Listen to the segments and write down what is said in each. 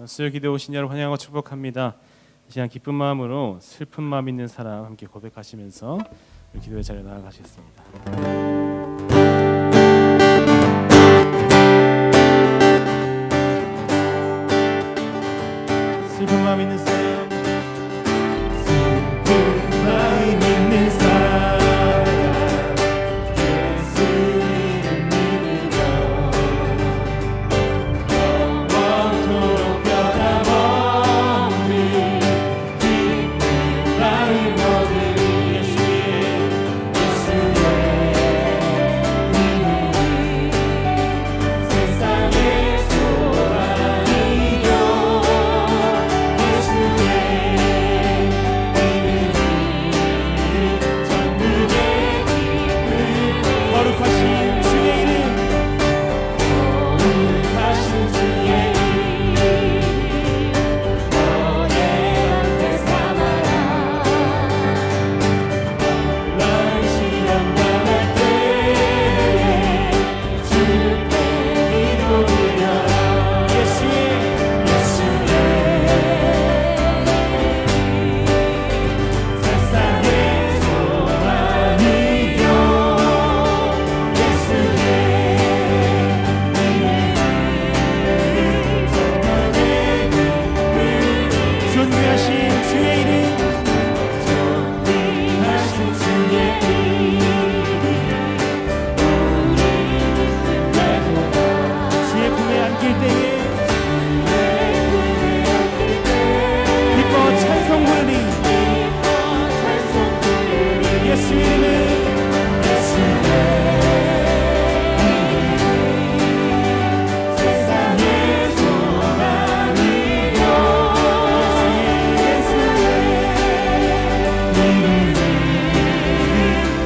수요 기도에 오신 여러분 환영하고 축복합니다. 이 시간 기쁜 마음으로 슬픈 마음 있는 사람 함께 고백하시면서 기도의 자리에 나아가시겠습니다. 슬픈 마음 있는 사람, 슬픈 마음 있는 사람, 예수님 믿으며 영원토록 변함없는 기쁜 마음 얻으리. 예수의 세상의 소망이요 거룩하신 주의 이름, 거룩하신 주의 이름, 너의 앞에 삼아라. 난 시험 당할 때에 주께 기도 드려라. 예수의 세상의 소망이요 존귀하신 주의 이름, 존귀하신 주의 이름, 주의 품에 안길 때에 기뻐 찬송 부르리. 예수 이름은 세상의 소망이요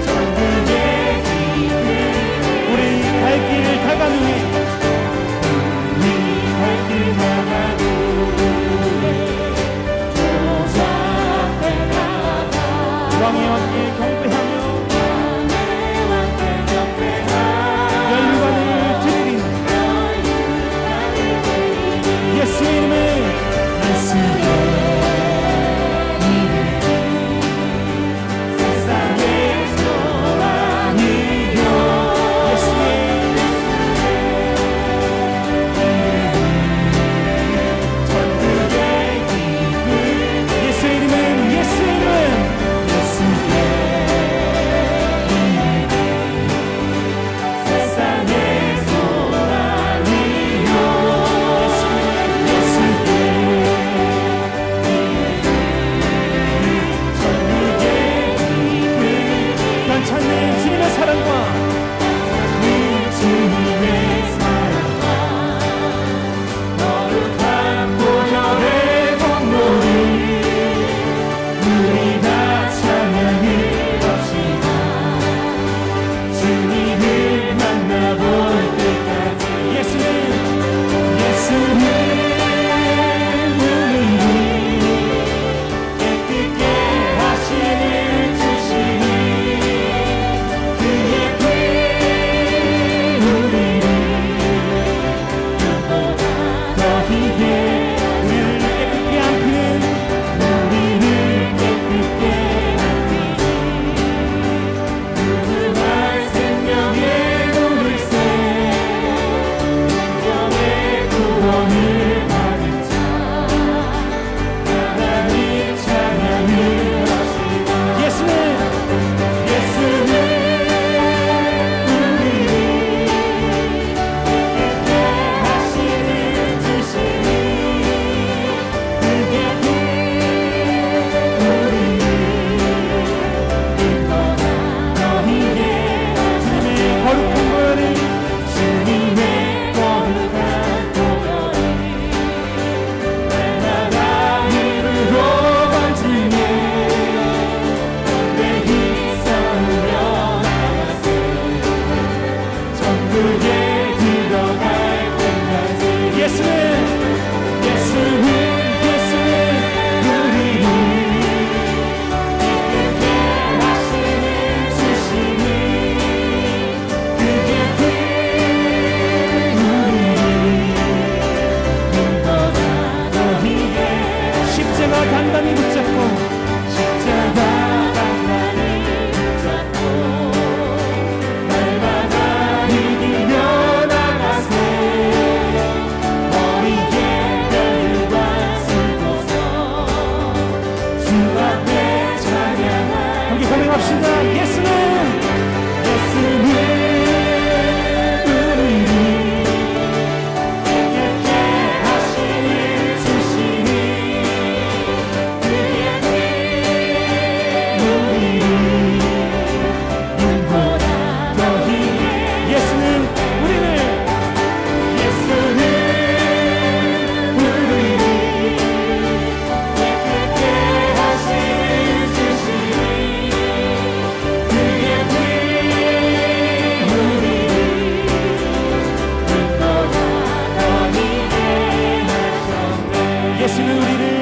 천국의 기쁨. 우리 갈 길을 다간 후에 왕의 왕께 경배하며 연관을 드리리. 예수 이름은 세상의 소망이요 천국의 기쁨. 예수 이름은 예수 이름은 세상의 소망이요 예수 예수는 우리를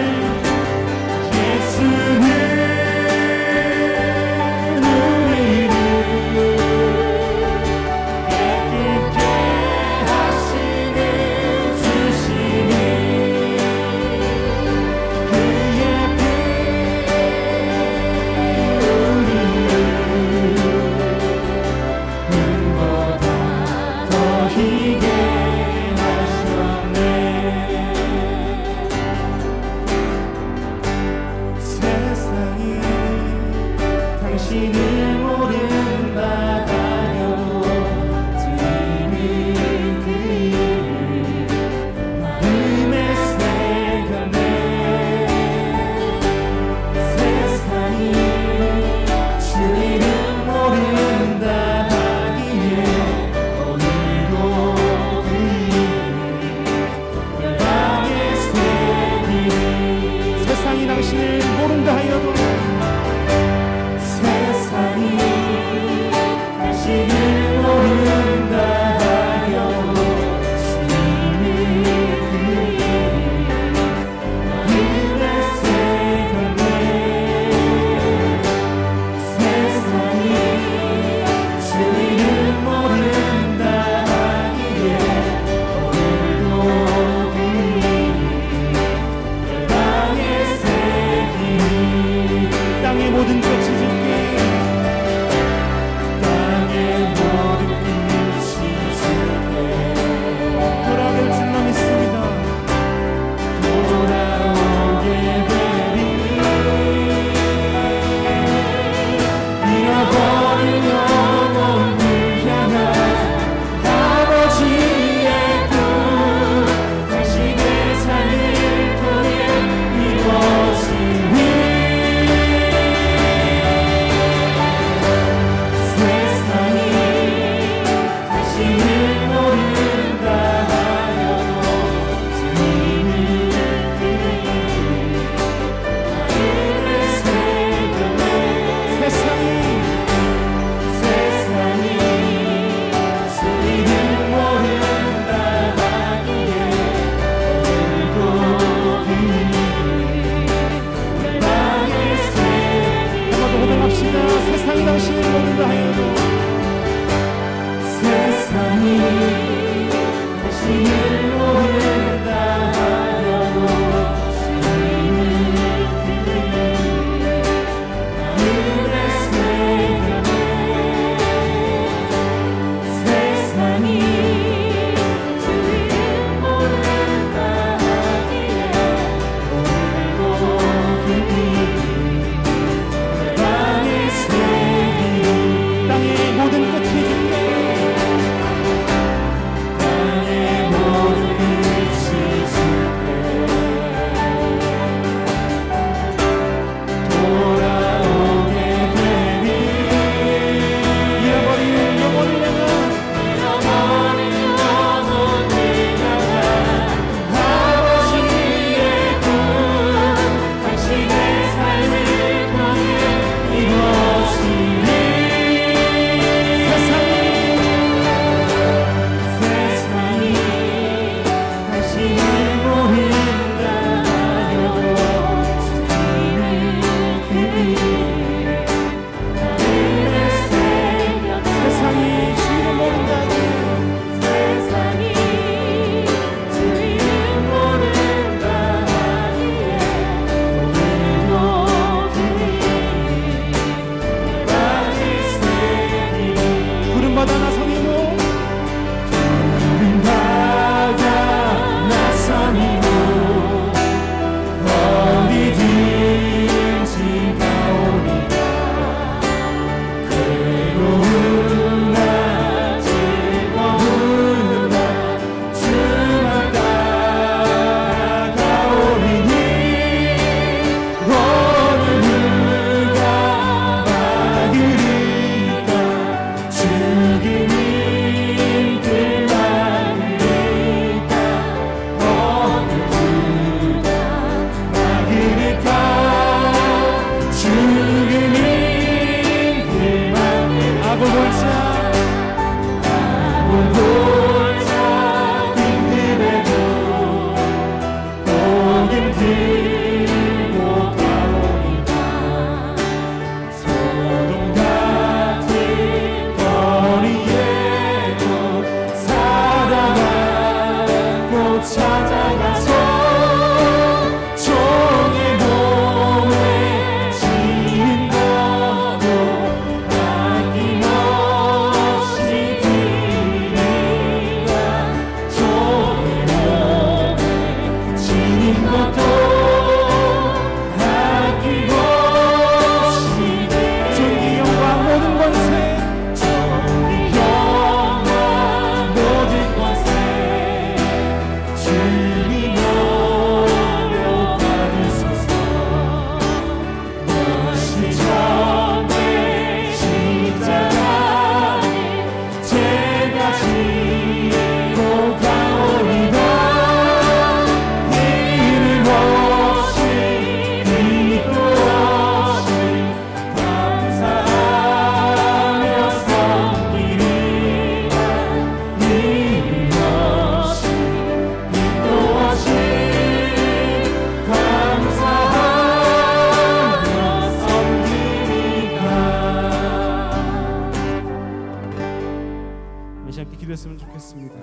기도했으면 좋겠습니다.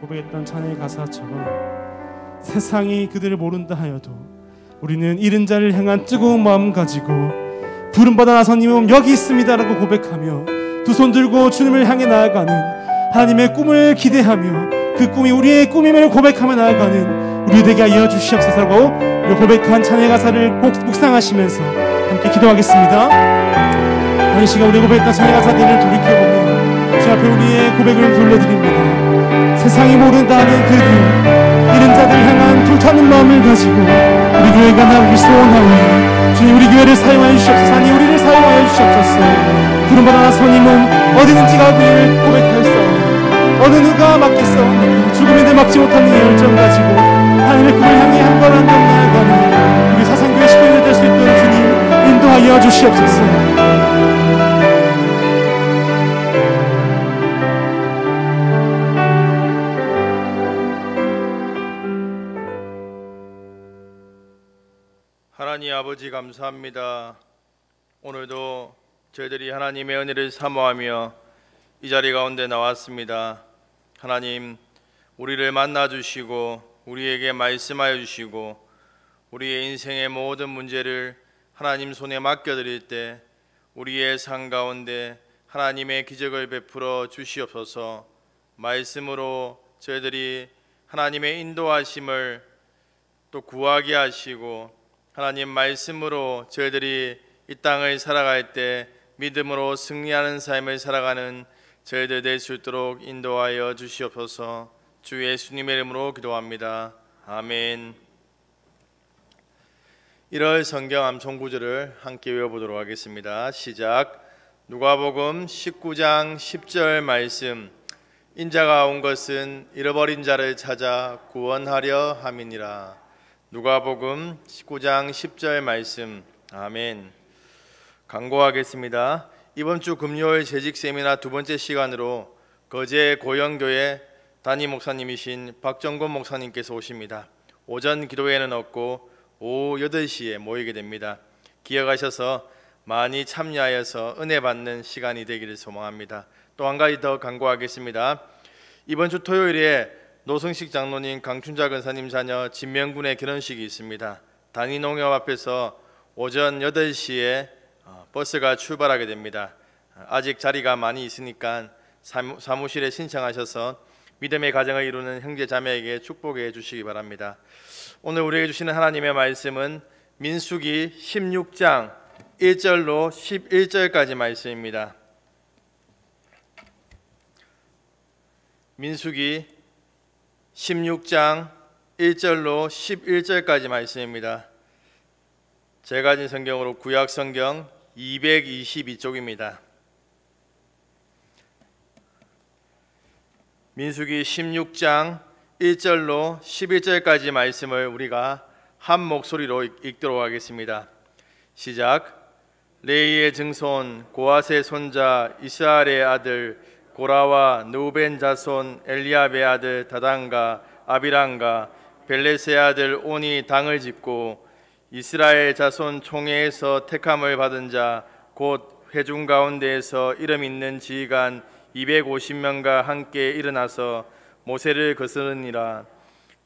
고백했던 찬양의 가사처럼 세상이 그들을 모른다 하여도 우리는 잃은 자를 향한 뜨거운 마음 가지고 부름받아 나선 이 몸 여기 있습니다라고 고백하며 두 손 들고 주님을 향해 나아가는 하나님의 꿈을 기대하며 그 꿈이 우리의 꿈임을 고백하며 나아가는 우리 되게 하여 주시옵소서라고 우리 고백한 찬양의 가사를 묵상하시면서 함께 기도하겠습니다. 이 시간 우리 고백했던 찬양의 가사들을 돌이켜보며 주 앞에 우리의 고백을 돌려드립니다. 세상이 모른다 하는 그들 잃은 자들 향한 불타는 마음을 가지고 우리 교회가 나오길 소원하오니 주님 우리 교회를 사용하여 주시옵소서. 아니 우리를 사용하여 주시옵소서. 부름받아 나선 이 몸 어디든지 가기를 고백하였사오니 어느 누가 막겠사옵니까? 죽음인데 막지 못하는 이 열정 가지고 하나님의 꿈을 향해 한 걸 한 걸 나아가는 우리 사상교회 식구들 될 수 있도록 주님 인도하여 주시옵소서. 하나님 아버지 감사합니다. 오늘도 저희들이 하나님의 은혜를 사모하며 이 자리 가운데 나왔습니다. 하나님 우리를 만나주시고 우리에게 말씀하여 주시고 우리의 인생의 모든 문제를 하나님 손에 맡겨드릴 때 우리의 삶 가운데 하나님의 기적을 베풀어 주시옵소서. 말씀으로 저희들이 하나님의 인도하심을 또 구하게 하시고 하나님 말씀으로 저희들이 이 땅을 살아갈 때 믿음으로 승리하는 삶을 살아가는 저희들 될 수 있도록 인도하여 주시옵소서. 주 예수님의 이름으로 기도합니다. 아멘. 1월 성경 암송 구절을 함께 외워보도록 하겠습니다. 시작. 누가복음 19장 10절 말씀. 인자가 온 것은 잃어버린 자를 찾아 구원하려 함이니라. 누가복음 19장 10절 말씀. 아멘. 강구하겠습니다. 이번 주 금요일 재직 세미나 두 번째 시간으로 거제 고영교회 담임 목사님이신 박정권 목사님께서 오십니다. 오전 기도회는 없고 오후 8시에 모이게 됩니다. 기억하셔서 많이 참여하여서 은혜 받는 시간이 되기를 소망합니다. 또 한 가지 더 강구하겠습니다. 이번 주 토요일에 노승식 장로님 강춘자 근사님 자녀 진명군의 결혼식이 있습니다. 단위농협 앞에서 오전 8시에 버스가 출발하게 됩니다. 아직 자리가 많이 있으니까 사무실에 신청하셔서 믿음의 가정을 이루는 형제 자매에게 축복해 주시기 바랍니다. 오늘 우리에게 주시는 하나님의 말씀은 민수기 16장 1절로 11절까지 말씀입니다. 민수기 16장 1절로 11절까지 말씀입니다. 제가 가진 성경으로 구약 성경 222쪽입니다. 민수기 16장 1절로 11절까지 말씀을 우리가 한 목소리로 읽도록 하겠습니다. 시작. 레이의 증손 고앗의 손자 이스라엘의 아들 고라와 누벤 자손 엘리압의 아들 다단과 아비람과 벨렛의 아들 온이 당을 짓고 이스라엘 자손 총회에서 택함을 받은 자 곧 회중 가운데에서 이름 있는 지휘관 250명과 함께 일어나서 모세를 거스르니라.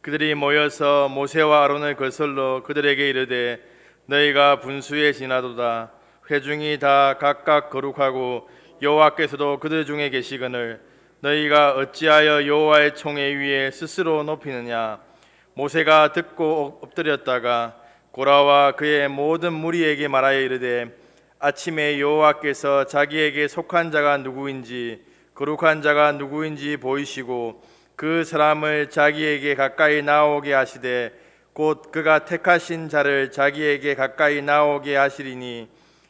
그들이 모여서 모세와 아론을 거슬러 그들에게 이르되 너희가 분수에 지나도다. 회중이 다 각각 거룩하고 여호와께서도 그들 중에 계시거늘 너희가 어찌하여 여호와의 총회 위에 스스로 높이느냐. 모세가 듣고 엎드렸다가 고라와 그의 모든 무리에게 말하여 이르되 아침에 여호와께서 자기에게 속한 자가 누구인지 거룩한 자가 누구인지 보이시고 그 사람을 자기에게 가까이 나오게 하시되 곧 그가 택하신 자를 자기에게 가까이 나오게 하시리니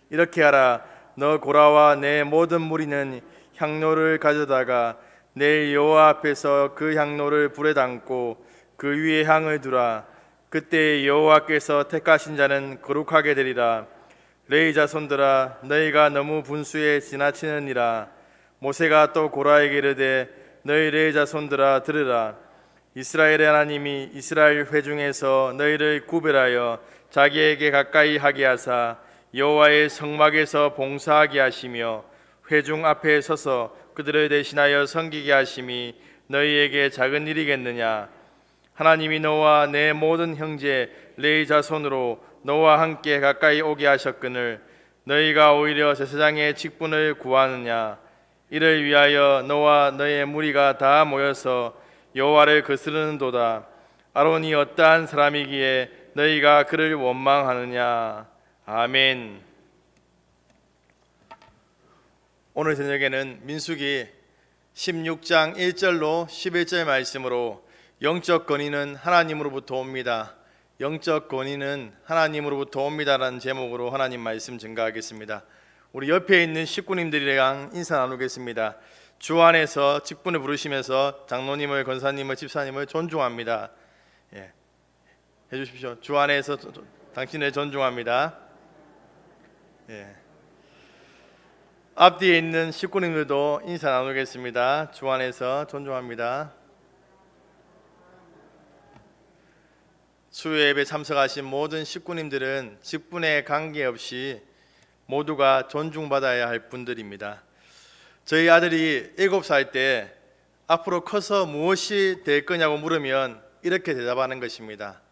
이렇게 하라. 너 고라와 내 모든 무리는 향로를 가져다가 내일 여호와 앞에서 그 향로를 불에 담고 그 위에 향을 두라. 그때 여호와께서 택하신 자는 거룩하게 되리라. 레위 자손들아 너희가 너무 분수에 지나치느니라. 모세가 또 고라에게 이르되 너희 레위 자손들아 들으라. 이스라엘의 하나님이 이스라엘 회중에서 너희를 구별하여 자기에게 가까이 하게 하사 여호와의 성막에서 봉사하게 하시며 회중 앞에 서서 그들을 대신하여 섬기게 하심이 너희에게 작은 일이겠느냐. 하나님이 너와 내 모든 형제 레위 자손으로 너와 함께 가까이 오게 하셨거늘 너희가 오히려 제사장의 직분을 구하느냐. 이를 위하여 너와 너의 무리가 다 모여서 여호와를 거스르는도다. 아론이 어떠한 사람이기에 너희가 그를 원망하느냐. 아멘. 오늘 저녁에는 민수기 16장 1절로 11절 말씀으로 영적 권위는 하나님으로부터 옵니다. 영적 권위는 하나님으로부터 옵니다라는 제목으로 하나님 말씀 증거하겠습니다. 우리 옆에 있는 식구님들이랑 인사 나누겠습니다. 주 안에서 직분을 부르시면서 장로님을, 권사님을, 집사님을 존중합니다. 예, 해주십시오. 주 안에서 당신을 존중합니다. 예. 앞뒤에 있는 식구님들도 인사 나누겠습니다. 주 안에서 존중합니다. 수요 예배 참석하신 모든 식구님들은 직분에 관계없이 모두가 존중받아야 할 분들입니다. 저희 아들이 7살 때 앞으로 커서 무엇이 될 거냐고 물으면 이렇게 대답하는 것입니다.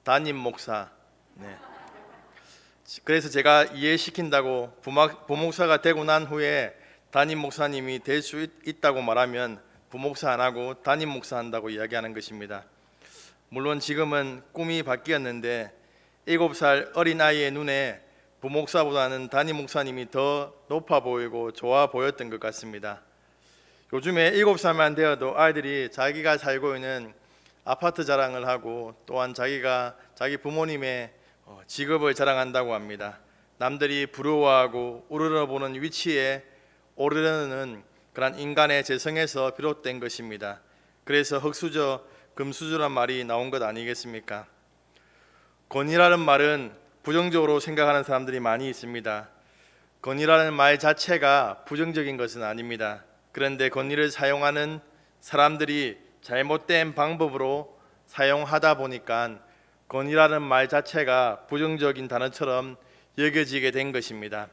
담임 목사. 네. 그래서 제가 이해시킨다고 부목사가 되고 난 후에 담임 목사님이 될 수 있다고 말하면 부목사 안 하고 담임 목사 한다고 이야기하는 것입니다. 물론 지금은 꿈이 바뀌었는데 7살 어린아이의 눈에 부목사보다는 담임 목사님이 더 높아 보이고 좋아 보였던 것 같습니다. 요즘에 7살만 되어도 아이들이 자기가 살고 있는 아파트 자랑을 하고 또한 자기 부모님의 직업을 자랑한다고 합니다. 남들이 부러워하고 우러러보는 위치에 오르려는 그런 인간의 재성에서 비롯된 것입니다. 그래서 흙수저, 금수저란 말이 나온 것 아니겠습니까? 권위라는 말은 부정적으로 생각하는 사람들이 많이 있습니다. 권위라는 말 자체가 부정적인 것은 아닙니다. 그런데 권위를 사용하는 사람들이 잘못된 방법으로 사용하다 보니까 권위라는 말 자체가 부정적인 단어처럼 여겨지게 된 것입니다.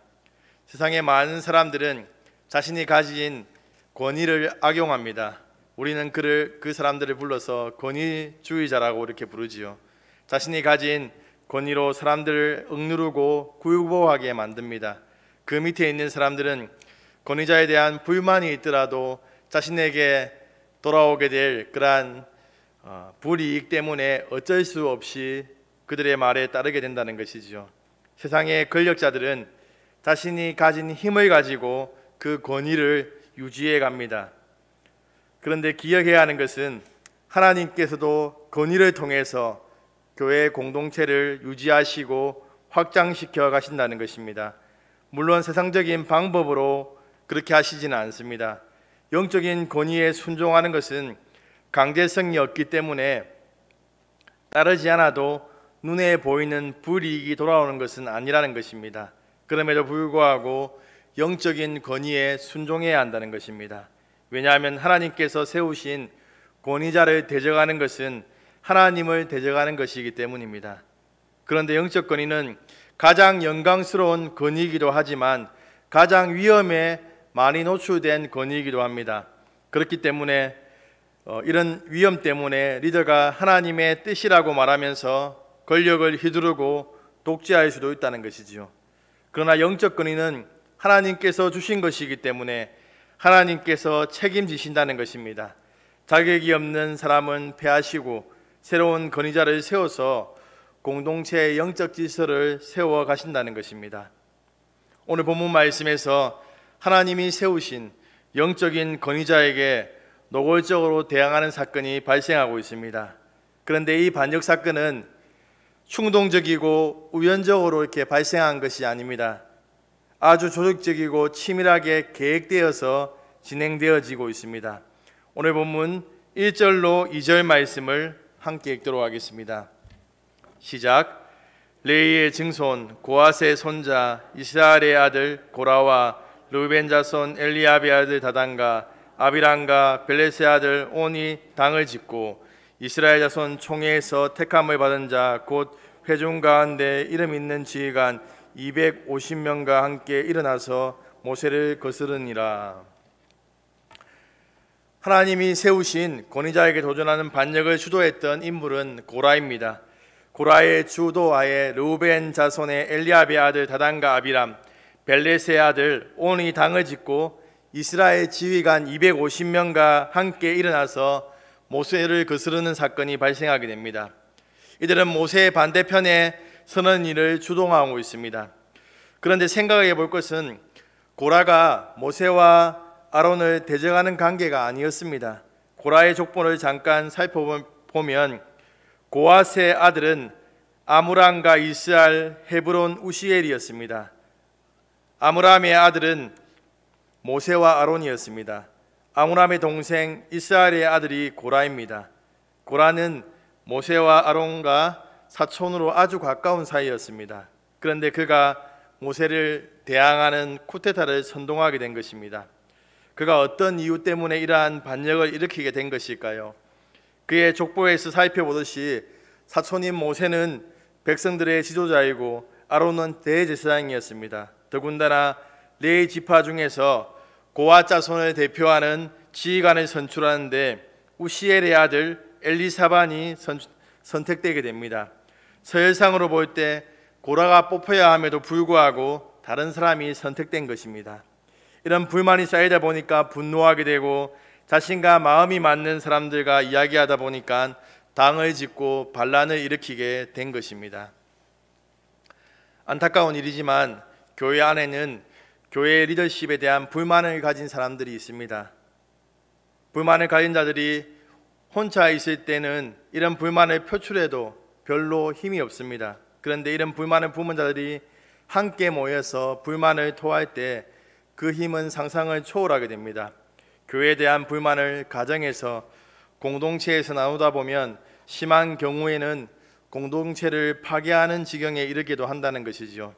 세상의 많은 사람들은 자신이 가진 권위를 악용합니다. 우리는 그 사람들을 불러서 권위주의자라고 이렇게 부르지요. 자신이 가진 권위로 사람들을 억누르고 굴복하게 만듭니다. 그 밑에 있는 사람들은 권위자에 대한 불만이 있더라도 자신에게 돌아오게 될 그러한 불이익 때문에 어쩔 수 없이 그들의 말에 따르게 된다는 것이죠. 세상의 권력자들은 자신이 가진 힘을 가지고 그 권위를 유지해 갑니다. 그런데 기억해야 하는 것은 하나님께서도 권위를 통해서 교회 공동체를 유지하시고 확장시켜 가신다는 것입니다. 물론 세상적인 방법으로 그렇게 하시지는 않습니다. 영적인 권위에 순종하는 것은 강제성이 없기 때문에 따르지 않아도 눈에 보이는 불이익이 돌아오는 것은 아니라는 것입니다. 그럼에도 불구하고 영적인 권위에 순종해야 한다는 것입니다. 왜냐하면 하나님께서 세우신 권위자를 대적하는 것은 하나님을 대적하는 것이기 때문입니다. 그런데 영적 권위는 가장 영광스러운 권위이기도 하지만 가장 위험에 많이 노출된 권위이기도 합니다. 그렇기 때문에 이런 위험 때문에 리더가 하나님의 뜻이라고 말하면서 권력을 휘두르고 독재할 수도 있다는 것이지요. 그러나 영적 권위는 하나님께서 주신 것이기 때문에 하나님께서 책임지신다는 것입니다. 자격이 없는 사람은 폐하시고 새로운 권위자를 세워서 공동체의 영적 질서를 세워 가신다는 것입니다. 오늘 본문 말씀에서 하나님이 세우신 영적인 권위자에게 노골적으로 대항하는 사건이 발생하고 있습니다. 그런데 이 반역 사건은 충동적이고 우연적으로 이렇게 발생한 것이 아닙니다. 아주 조직적이고 치밀하게 계획되어서 진행되어지고 있습니다. 오늘 본문 1절로 2절 말씀을 함께 읽도록 하겠습니다. 시작. 레이의 증손 고앗의 손자 이스라엘의 아들 고라와 르우벤 자손 엘리압의 아들 다단과 아비람과 벨렛의 아들 온이 당을 짓고 이스라엘 자손 총회에서 택함을 받은 자 곧 회중 가운데 이름 있는 지휘관 250명과 함께 일어나서 모세를 거스르니라. 하나님이 세우신 권위자에게 도전하는 반역을 주도했던 인물은 고라입니다. 고라의 주도하에 르우벤 자손의 엘리압의 아들 다단과 아비람, 벨렛의 아들 온이 당을 짓고 이스라엘 지휘관 250명과 함께 일어나서 모세를 거스르는 사건이 발생하게 됩니다. 이들은 모세의 반대편에 서는 일을 주동하고 있습니다. 그런데 생각해 볼 것은 고라가 모세와 아론을 대적하는 관계가 아니었습니다. 고라의 족보를 잠깐 살펴보면 고앗의 아들은 아므람과 이스알, 헤브론, 우시엘이었습니다. 아므람의 아들은 모세와 아론이었습니다. 아므람의 동생 이스알의 아들이 고라입니다. 고라는 모세와 아론과 사촌으로 아주 가까운 사이였습니다. 그런데 그가 모세를 대항하는 쿠데타를 선동하게 된 것입니다. 그가 어떤 이유 때문에 이러한 반역을 일으키게 된 것일까요? 그의 족보에서 살펴보듯이 사촌인 모세는 백성들의 지도자이고 아론은 대제사장이었습니다. 더군다나 레위 지파 중에서 고앗 자손을 대표하는 지휘관을 선출하는데 우시엘의 아들 엘리사반이 선택되게 됩니다. 서열상으로 볼 때 고라가 뽑혀야 함에도 불구하고 다른 사람이 선택된 것입니다. 이런 불만이 쌓이다 보니까 분노하게 되고 자신과 마음이 맞는 사람들과 이야기하다 보니까 당을 짓고 반란을 일으키게 된 것입니다. 안타까운 일이지만 교회 안에는 교회의 리더십에 대한 불만을 가진 사람들이 있습니다. 불만을 가진 자들이 혼자 있을 때는 이런 불만을 표출해도 별로 힘이 없습니다. 그런데 이런 불만을 품은 자들이 함께 모여서 불만을 토할 때 그 힘은 상상을 초월하게 됩니다. 교회에 대한 불만을 가정에서 공동체에서 나누다 보면 심한 경우에는 공동체를 파괴하는 지경에 이르기도 한다는 것이죠.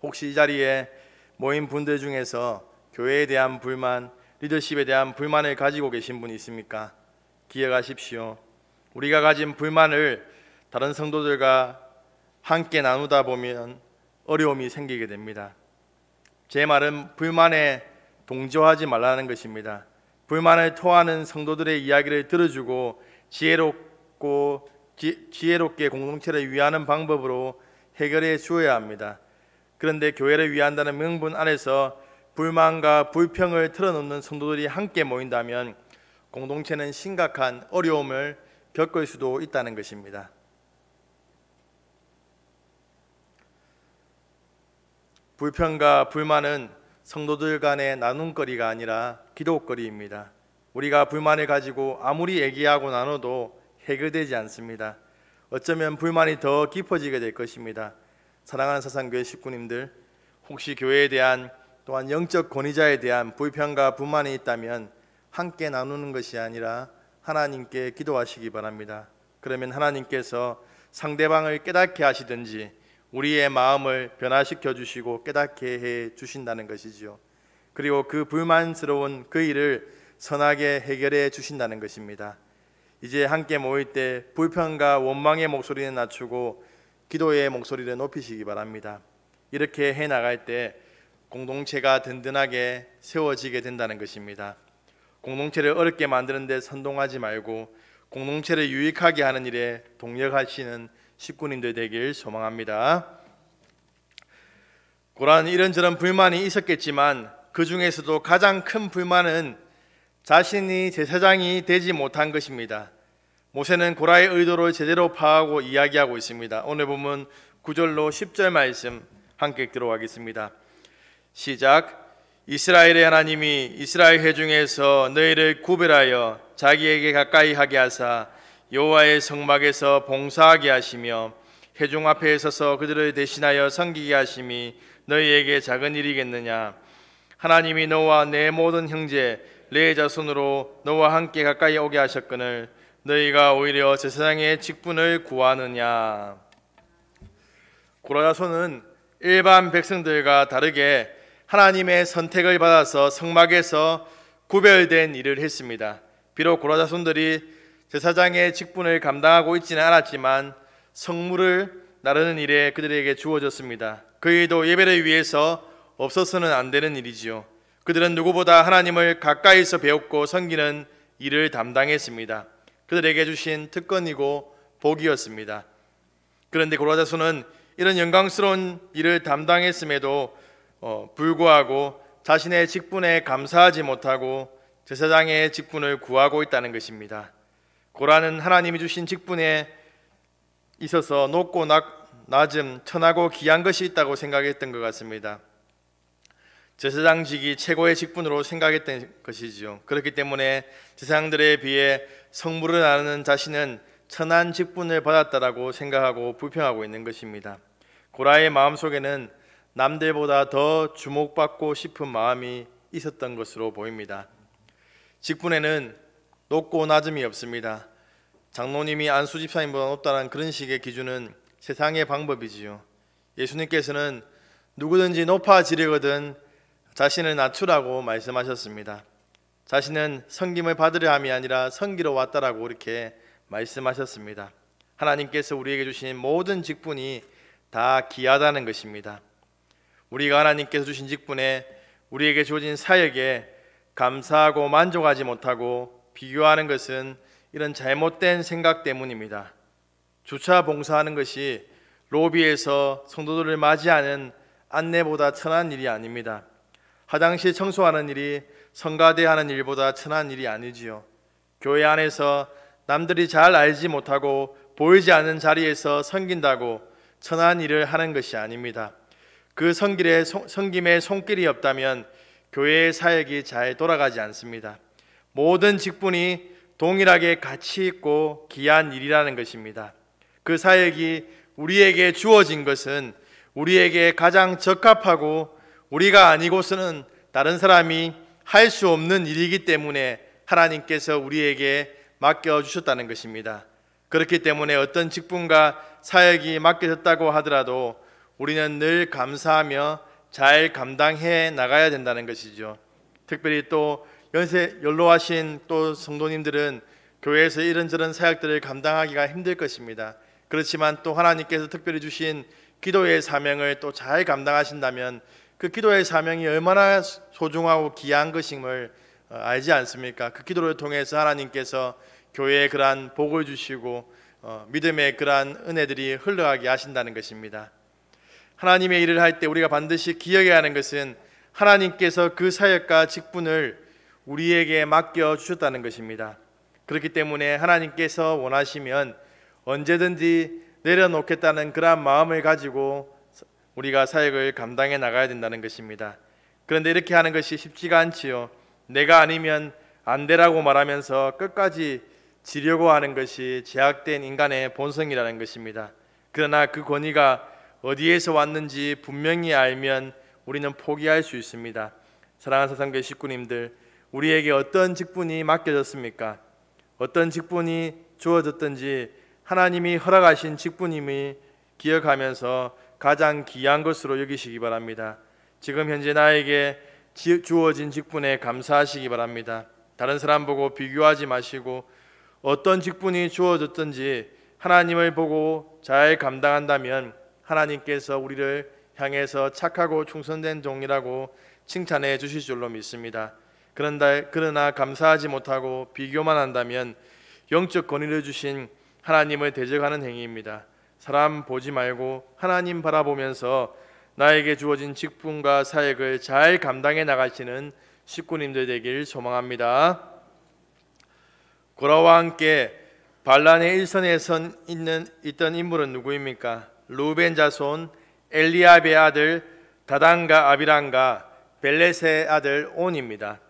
혹시 이 자리에 모인 분들 중에서 교회에 대한 불만, 리더십에 대한 불만을 가지고 계신 분이 있습니까? 기억하십시오. 우리가 가진 불만을 다른 성도들과 함께 나누다 보면 어려움이 생기게 됩니다. 제 말은 불만에 동조하지 말라는 것입니다. 불만을 토하는 성도들의 이야기를 들어주고 지혜롭게 공동체를 위하는 방법으로 해결해 주어야 합니다. 그런데 교회를 위한다는 명분 안에서 불만과 불평을 털어놓는 성도들이 함께 모인다면 공동체는 심각한 어려움을 겪을 수도 있다는 것입니다. 불평과 불만은 성도들 간의 나눔거리가 아니라 기도거리입니다. 우리가 불만을 가지고 아무리 얘기하고 나눠도 해결되지 않습니다. 어쩌면 불만이 더 깊어지게 될 것입니다. 사랑하는 사상교회 식구님들, 혹시 교회에 대한 또한 영적 권위자에 대한 불평과 불만이 있다면 함께 나누는 것이 아니라 하나님께 기도하시기 바랍니다. 그러면 하나님께서 상대방을 깨닫게 하시든지 우리의 마음을 변화시켜 주시고 깨닫게 해 주신다는 것이지요. 그리고 그 불만스러운 그 일을 선하게 해결해 주신다는 것입니다. 이제 함께 모일 때 불평과 원망의 목소리는 낮추고 기도의 목소리를 높이시기 바랍니다. 이렇게 해나갈 때 공동체가 든든하게 세워지게 된다는 것입니다. 공동체를 어렵게 만드는 데 선동하지 말고 공동체를 유익하게 하는 일에 동력하시는 식구님들 되길 소망합니다. 고라는 이런저런 불만이 있었겠지만 그 중에서도 가장 큰 불만은 자신이 제사장이 되지 못한 것입니다. 모세는 고라의 의도를 제대로 파악하고 이야기하고 있습니다. 오늘 보면 9절로 10절 말씀 함께 들어가겠습니다. 시작. 이스라엘의 하나님이 이스라엘 회중에서 너희를 구별하여 자기에게 가까이 하게 하사 여호와의 성막에서 봉사하게 하시며 회중 앞에 서서 그들을 대신하여 섬기게 하심이 너희에게 작은 일이겠느냐. 하나님이 너와 내 모든 형제 내 자손으로 너와 함께 가까이 오게 하셨거늘 너희가 오히려 제사장의 직분을 구하느냐. 고라 자손은 일반 백성들과 다르게 하나님의 선택을 받아서 성막에서 구별된 일을 했습니다. 비록 고라 자손들이 제사장의 직분을 감당하고 있지는 않았지만 성물을 나르는 일에 그들에게 주어졌습니다. 그 일도 예배를 위해서 없어서는 안 되는 일이지요. 그들은 누구보다 하나님을 가까이서 배웠고 섬기는 일을 담당했습니다. 그들에게 주신 특권이고 복이었습니다. 그런데 고라 자손은 이런 영광스러운 일을 담당했음에도 불구하고 자신의 직분에 감사하지 못하고 제사장의 직분을 구하고 있다는 것입니다. 고라는 하나님이 주신 직분에 있어서 높고 낮음, 천하고 귀한 것이 있다고 생각했던 것 같습니다. 제사장직이 최고의 직분으로 생각했던 것이지요. 그렇기 때문에 제사장들에 비해 성물을 나누는 자신은 천한 직분을 받았다라고 생각하고 불평하고 있는 것입니다. 고라의 마음속에는 남들보다 더 주목받고 싶은 마음이 있었던 것으로 보입니다. 직분에는 높고 낮음이 없습니다. 장로님이 안수 집사님보다 높다는 그런 식의 기준은 세상의 방법이지요. 예수님께서는 누구든지 높아지려거든 자신을 낮추라고 말씀하셨습니다. 자신은 섬김을 받으려 함이 아니라 섬기러 왔다라고 이렇게 말씀하셨습니다. 하나님께서 우리에게 주신 모든 직분이 다 귀하다는 것입니다. 우리가 하나님께서 주신 직분에 우리에게 주어진 사역에 감사하고 만족하지 못하고 비교하는 것은 이런 잘못된 생각 때문입니다. 주차 봉사하는 것이 로비에서 성도들을 맞이하는 안내보다 천한 일이 아닙니다. 화장실 청소하는 일이 성가대하는 일보다 천한 일이 아니지요. 교회 안에서 남들이 잘 알지 못하고 보이지 않는 자리에서 섬긴다고 천한 일을 하는 것이 아닙니다. 그 섬김에 손길이 없다면 교회의 사역이 잘 돌아가지 않습니다. 모든 직분이 동일하게 가치 있고 귀한 일이라는 것입니다. 그 사역이 우리에게 주어진 것은 우리에게 가장 적합하고 우리가 아니고서는 다른 사람이 할 수 없는 일이기 때문에 하나님께서 우리에게 맡겨주셨다는 것입니다. 그렇기 때문에 어떤 직분과 사역이 맡겨졌다고 하더라도 우리는 늘 감사하며 잘 감당해 나가야 된다는 것이죠. 특별히 또 연로하신 또 성도님들은 교회에서 이런저런 사역들을 감당하기가 힘들 것입니다. 그렇지만 또 하나님께서 특별히 주신 기도의 사명을 또 잘 감당하신다면 그 기도의 사명이 얼마나 소중하고 귀한 것임을 알지 않습니까? 그 기도를 통해서 하나님께서 교회에 그러한 복을 주시고 믿음의 그러한 은혜들이 흘러가게 하신다는 것입니다. 하나님의 일을 할 때 우리가 반드시 기억해야 하는 것은 하나님께서 그 사역과 직분을 우리에게 맡겨주셨다는 것입니다. 그렇기 때문에 하나님께서 원하시면 언제든지 내려놓겠다는 그러한 마음을 가지고 우리가 사역을 감당해 나가야 된다는 것입니다. 그런데 이렇게 하는 것이 쉽지가 않지요. 내가 아니면 안 되라고 말하면서 끝까지 지려고 하는 것이 제약된 인간의 본성이라는 것입니다. 그러나 그 권위가 어디에서 왔는지 분명히 알면 우리는 포기할 수 있습니다. 사랑하는 사상교회 식구님들, 우리에게 어떤 직분이 맡겨졌습니까? 어떤 직분이 주어졌든지 하나님이 허락하신 직분임을 기억하면서 가장 귀한 것으로 여기시기 바랍니다. 지금 현재 나에게 주어진 직분에 감사하시기 바랍니다. 다른 사람 보고 비교하지 마시고 어떤 직분이 주어졌든지 하나님을 보고 잘 감당한다면 하나님께서 우리를 향해서 착하고 충성된 종이라고 칭찬해 주실 줄로 믿습니다. 그러나 감사하지 못하고 비교만 한다면 영적 권위를 주신 하나님을 대적하는 행위입니다. 사람 보지 말고 하나님 바라보면서 나에게 주어진 직분과 사역을 잘 감당해 나가시는 식구님들 되길 소망합니다. 고라와 함께 반란의 일선에 있던 인물은 누구입니까? 루벤 자손 엘리압의 아들 다단과 아비람과 벨렛의 아들 온입니다.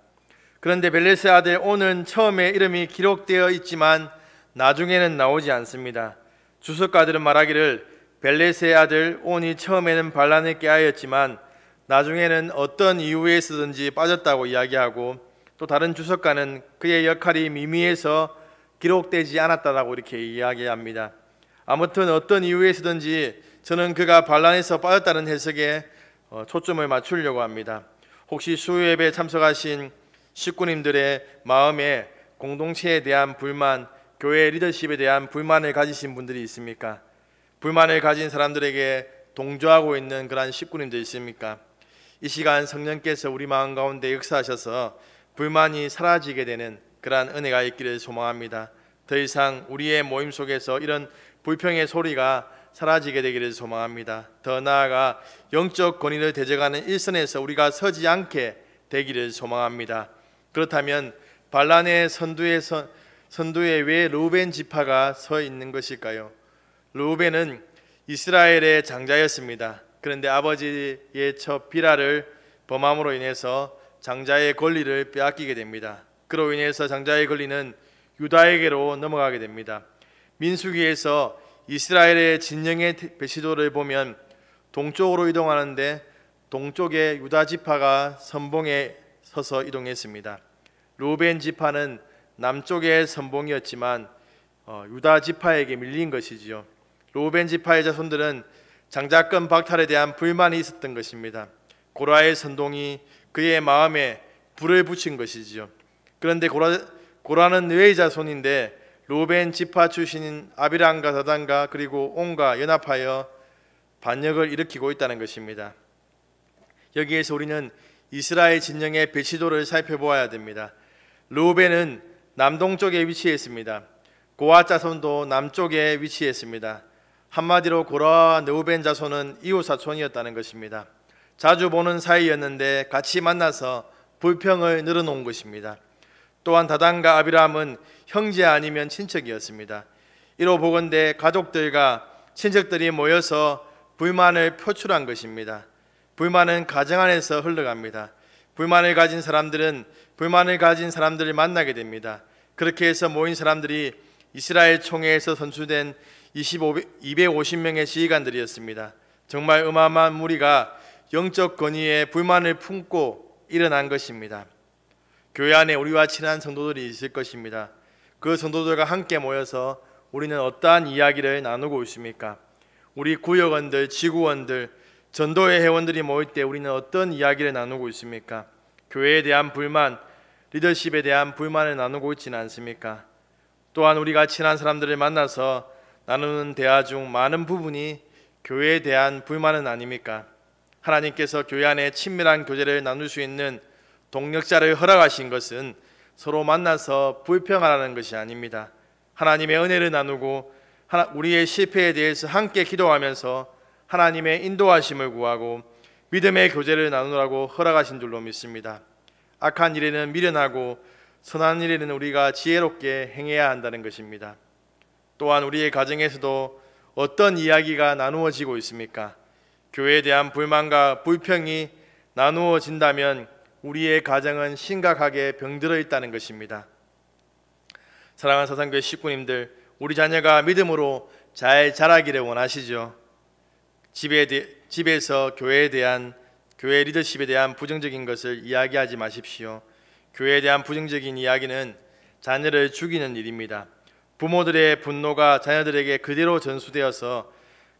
그런데 벨렛의 아들 온은 처음에 이름이 기록되어 있지만 나중에는 나오지 않습니다. 주석가들은 말하기를 벨렛의 아들 온이 처음에는 반란을 꾀하였지만 나중에는 어떤 이유에서든지 빠졌다고 이야기하고, 또 다른 주석가는 그의 역할이 미미해서 기록되지 않았다고 이렇게 이야기합니다. 아무튼 어떤 이유에서든지 저는 그가 반란에서 빠졌다는 해석에 초점을 맞추려고 합니다. 혹시 수요예배에 참석하신 식구님들의 마음에 공동체에 대한 불만, 교회 리더십에 대한 불만을 가지신 분들이 있습니까? 불만을 가진 사람들에게 동조하고 있는 그러한 식구님들 있습니까? 이 시간 성령께서 우리 마음 가운데 역사하셔서 불만이 사라지게 되는 그러한 은혜가 있기를 소망합니다. 더 이상 우리의 모임 속에서 이런 불평의 소리가 사라지게 되기를 소망합니다. 더 나아가 영적 권위를 대적하는 일선에서 우리가 서지 않게 되기를 소망합니다. 그렇다면 반란의 선두에 왜 르우벤 지파가 서 있는 것일까요? 르우벤은 이스라엘의 장자였습니다. 그런데 아버지의 첫 비라를 범함으로 인해서 장자의 권리를 빼앗기게 됩니다. 그로 인해서 장자의 권리는 유다에게로 넘어가게 됩니다. 민수기에서 이스라엘의 진영의 배시도를 보면 동쪽으로 이동하는데 동쪽에 유다 지파가 선봉에 서서 이동했습니다. 르우벤 지파는 남쪽의 선봉이었지만 유다 지파에게 밀린 것이지요. 르우벤 지파의 자손들은 장자권 박탈에 대한 불만이 있었던 것입니다. 고라의 선동이 그의 마음에 불을 붙인 것이지요. 그런데 고라는 뇌의 자손인데 르우벤 지파 출신인 아비람과 다단과 그리고 온과 연합하여 반역을 일으키고 있다는 것입니다. 여기에서 우리는 이스라엘 진영의 배치도를 살펴보아야 됩니다. 르우벤은 남동쪽에 위치했습니다. 고아 자손도 남쪽에 위치했습니다. 한마디로 고라와 르우벤 자손은 이웃 사촌이었다는 것입니다. 자주 보는 사이였는데 같이 만나서 불평을 늘어놓은 것입니다. 또한 다단과 아비람은 형제 아니면 친척이었습니다. 이로 보건대 가족들과 친척들이 모여서 불만을 표출한 것입니다. 불만은 가정 안에서 흘러갑니다. 불만을 가진 사람들은 불만을 가진 사람들을 만나게 됩니다. 그렇게 해서 모인 사람들이 이스라엘 총회에서 선출된 250명의 지휘관들이었습니다. 정말 어마어마한 무리가 영적 권위에 불만을 품고 일어난 것입니다. 교회 안에 우리와 친한 성도들이 있을 것입니다. 그 성도들과 함께 모여서 우리는 어떠한 이야기를 나누고 있습니까? 우리 구역원들, 지구원들, 전도회 회원들이 모일 때 우리는 어떤 이야기를 나누고 있습니까? 교회에 대한 불만, 리더십에 대한 불만을 나누고 있지는 않습니까? 또한 우리가 친한 사람들을 만나서 나누는 대화 중 많은 부분이 교회에 대한 불만은 아닙니까? 하나님께서 교회 안에 친밀한 교제를 나눌 수 있는 동력자를 허락하신 것은 서로 만나서 불평하라는 것이 아닙니다. 하나님의 은혜를 나누고 우리의 실패에 대해서 함께 기도하면서 하나님의 인도하심을 구하고 믿음의 교제를 나누라고 허락하신 줄로 믿습니다. 악한 일에는 미련하고 선한 일에는 우리가 지혜롭게 행해야 한다는 것입니다. 또한 우리의 가정에서도 어떤 이야기가 나누어지고 있습니까? 교회에 대한 불만과 불평이 나누어진다면 우리의 가정은 심각하게 병들어 있다는 것입니다. 사랑하는 사상교회 식구님들, 우리 자녀가 믿음으로 잘 자라기를 원하시죠? 집에서 교회 리더십에 대한 부정적인 것을 이야기하지 마십시오. 교회에 대한 부정적인 이야기는 자녀를 죽이는 일입니다. 부모들의 분노가 자녀들에게 그대로 전수되어서